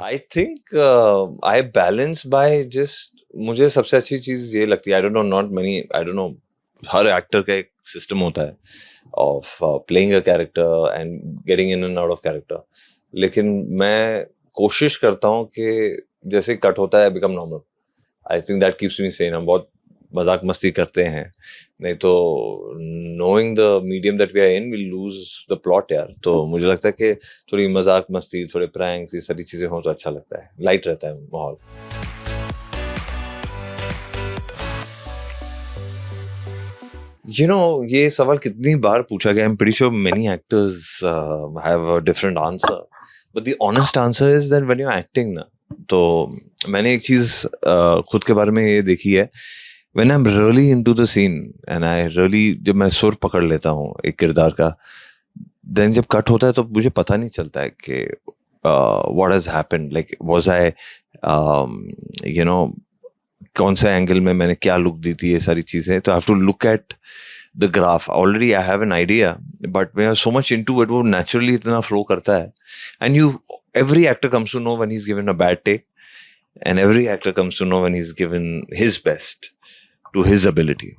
I think I balance by just, मुझे सबसे अच्छी चीज ये लगती है, I don't know, not many, I don't know, her actor का एक सिस्टम होता है of playing a character and getting in and out of character, लेकिन मैं कोशिश करता हूँ कि जैसे कट होता है become normal. I think that keeps me sane. हम बहुत मजाक मस्ती करते हैं, नहीं तो knowing the medium that we are in, we lose the plot यार। तो मुझे लगता है कि थोड़ी मजाक मस्ती, थोड़े प्रैंक्स, ये सारी चीजें हो तो अच्छा लगता है, लाइट रहता है माहौल। ये सवाल कितनी बार पूछा गया, I am pretty sure many actors have a different answer, but the honest answer is that when you are acting ना, तो मैंने एक चीज खुद के बारे में ये देखी है, when I am really into the scene and I really, जब मैं सुर पकड़ लेता हूँ एक किरदार का, देन जब कट होता है तो मुझे पता नहीं चलता है कि what has happened, like was I you know कौन सा एंगल में मैंने क्या लुक दी थी, ये सारी चीजें। तो I have to look at the graph, already I have an idea, but मैं सो मच इनटू इट, वो नेचुरली इतना फ्लो करता है। And you, every actor comes to know when he is given a bad take, and every actor comes to know when he is given his best to his ability.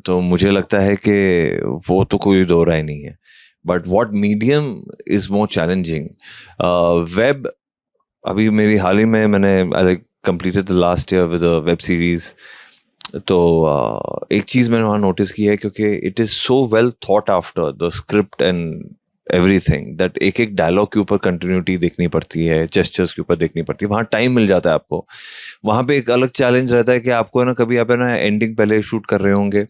तो मुझे लगता है कि वो तो कोई दो राय नहीं है, but what medium is more challenging. Web, अभी मेरी हाल ही में मैंने completed the last year with a web series, तो एक चीज मैंने वहाँ नोटिस की है, क्योंकि it is so well thought after the script and everything, that एक एक डायलॉग के ऊपर कंटिन्यूटी देखनी पड़ती है, जेस्चर्स के ऊपर देखनी पड़ती है, वहाँ टाइम मिल जाता है आपको। वहाँ पे एक अलग चैलेंज रहता है कि आपको है ना, कभी आप है ना एंडिंग पहले शूट कर रहे होंगे,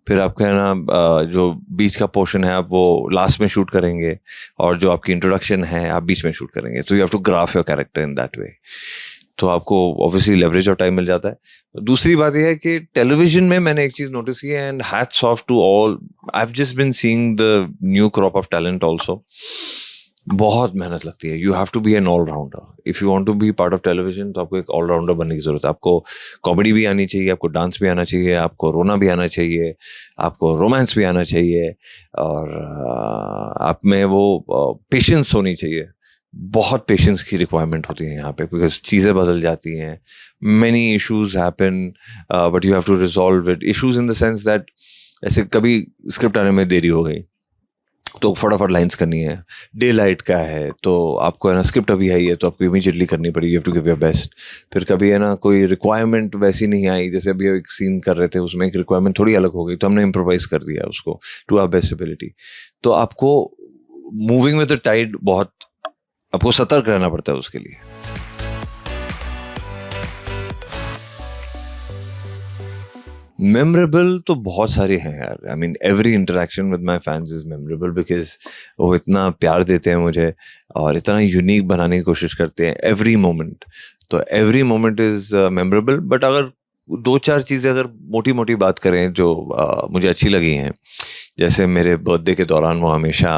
फिर आपका है ना जो बीच का पोर्शन है आप वो लास्ट में शूट करेंगे, और जो आपकी इंट्रोडक्शन है आप बीच में शूट करेंगे, तो you have to graph your character in that way. तो आपको ऑब्वियसली लेवरेज और टाइम मिल जाता है। दूसरी बात यह है कि टेलीविजन में मैंने एक चीज नोटिस की है, and hats off to all, I have just been seeing the new crop of talent also. बहुत मेहनत लगती है, you have to be an allrounder if you want to be part of television. तो आपको एक allrounder बनने की जरूरत है, आपको कॉमेडी भी आनी चाहिए, आपको डांस भी आना चाहिए, आपको रोना भी आना चाहिए, आपको रोमांस भी आना चाहिए, और आप में वो पेशेंस होनी चाहिए। बहुत पेशेंस की रिक्वायरमेंट होती है यहाँ पे, बिकॉज चीज़ें बदल जाती हैं, many issues happen, but you have to resolve it. Issues in the sense that ऐसे कभी स्क्रिप्ट आने में देरी हो गई तो फटाफट लाइंस करनी है, डे लाइट का है तो आपको है ना स्क्रिप्ट अभी आई है तो आपको इमीडिएटली करनी पड़ेगी, you have to give your best. फिर कभी है ना कोई रिक्वायरमेंट वैसी नहीं आई, जैसे अभी एक सीन कर रहे थे उसमें एक रिक्वायरमेंट थोड़ी अलग हो गई, तो हमने इम्प्रोवाइज कर दिया उसको टू आवर बेस्ट एबिलिटी। तो आपको मूविंग विद द टाइड, बहुत आपको सतर्क रहना पड़ता है उसके लिए। मेमोरेबल तो बहुत सारे हैं यार, I mean every interaction with my fans is memorable, because वो इतना प्यार देते हैं मुझे और इतना यूनिक बनाने की कोशिश करते हैं एवरी मोमेंट। तो every moment is memorable. But अगर दो चार चीज़ें अगर मोटी मोटी बात करें जो मुझे अच्छी लगी हैं, जैसे मेरे बर्थडे के दौरान वो हमेशा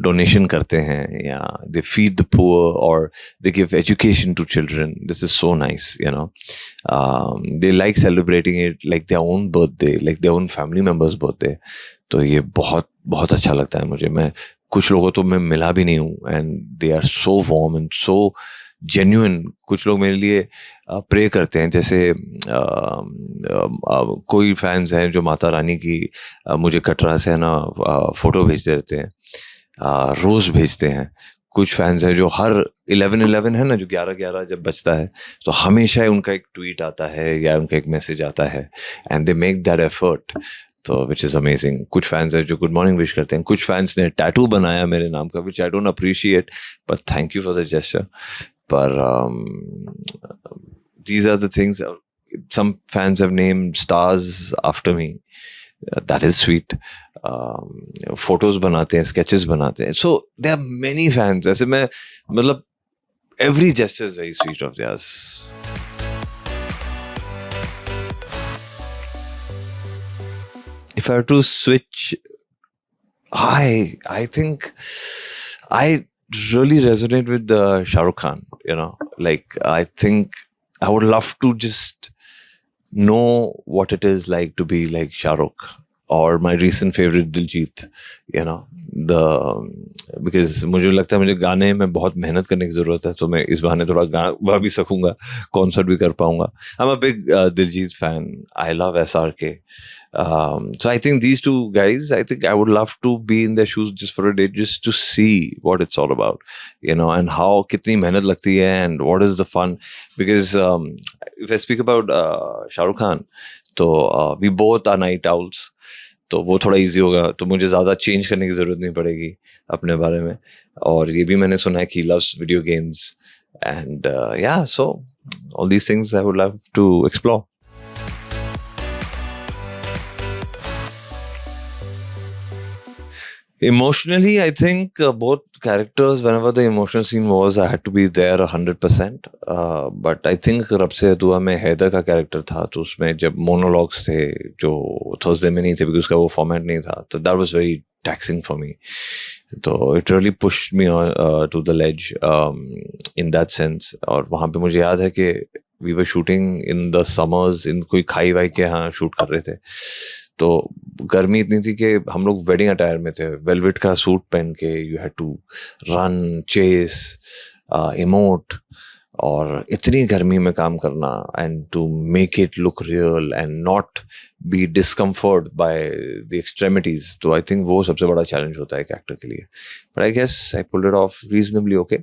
डोनेशन करते हैं, या दे फीड द पुअर और they give education to children, this is so nice, you know. They like celebrating it like their own birthday, like their own family members birthday. तो ये बहुत बहुत अच्छा लगता है मुझे। मैं कुछ लोगों तो मैं मिला भी नहीं हूँ, and they are so warm and so genuine. कुछ लोग मेरे लिए प्रे करते हैं, जैसे कोई फैंस हैं जो माता रानी की मुझे कटरा से है ना फोटो भेजते रहते हैं, रोज भेजते हैं। कुछ फैंस हैं जो हर 11/11 है ना, जो 11/11 जब बचता है तो हमेशा उनका एक ट्वीट आता है या उनका एक मैसेज आता है, and they make that effort, तो विच इज़ अमेजिंग। कुछ फैंस हैं जो गुड मॉर्निंग विश करते हैं, कुछ फैंस ने टैटू बनाया मेरे नाम का, which I don't appreciate, but thank you for the gesture. But these are the things. Some fans have named stars after me. That is sweet. Photos बनाते हैं, sketches बनाते हैं. So there are many fans. ऐसे मैं मतलब every gesture is very sweet of theirs. If I were to switch, I think I really resonate with Shah Rukh Khan, you know, like I think I would love to just know what it is like to be like Shah Rukh, or my recent favorite Diljit, you know, the because मुझे लगता है मुझे गाने में बहुत मेहनत करने की ज़रूरत है, तो मैं इस बहाने थोड़ा गा भी सकूंगा, कॉन्सर्ट भी कर पाऊंगा. I'm a big Diljit fan. I love SRK. So I think these two guys, I think I would love to be in their shoes just for a day, just to see what it's all about, you know, and how kitni mehnat lagti hai and what is the fun. Because if I speak about Shah Rukh Khan, तो we both are night owls, तो वो थोड़ा easy होगा, तो मुझे ज़्यादा change करने की ज़रूरत नहीं पड़ेगी अपने बारे में. और ये भी मैंने सुना है कि he loves video games and yeah, so all these things I would love to explore. Emotionally, I think both characters, whenever the emotional scene was, I had to be there 100%. But I think रब से दुआ में हैदर का character था, तो उसमें जब monologues थे जो थर्सडे में नहीं थे क्योंकि उसका वो फॉर्मेट नहीं था, तो that was very taxing for me. तो it really pushed me to the ledge in that sense. और वहाँ पे मुझे याद है कि we were shooting in the summers, in कोई खाई वाई के यहाँ शूट कर रहे थे, तो गर्मी इतनी थी कि हम लोग वेडिंग अटायर में थे, वेलवेट का सूट पहन के, you had to run, chase, emote, और इतनी गर्मी में काम करना and to make it look real and not be discomfort by the extremities. तो आई थिंक वो सबसे बड़ा चैलेंज होता है एक एक्टर के लिए. But I guess I pulled it off reasonably okay.